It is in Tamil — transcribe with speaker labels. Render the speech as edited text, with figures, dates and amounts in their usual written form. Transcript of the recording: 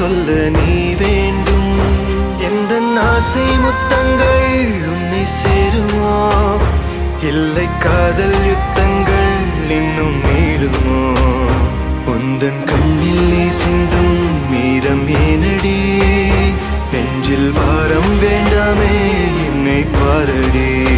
Speaker 1: சொல்ல நீ வேண்டும். எந்த ஆசை முத்தங்கள் உன்னை சேருமோ, இல்லை காதல் யுத்தங்கள் இன்னும் நீளுமோ? உந்தன் கண்ணில் நீ சிந்தும் மீரம் ஏனடி, நெஞ்சில் பாரம் வேண்டாமே என்னை பாரடி.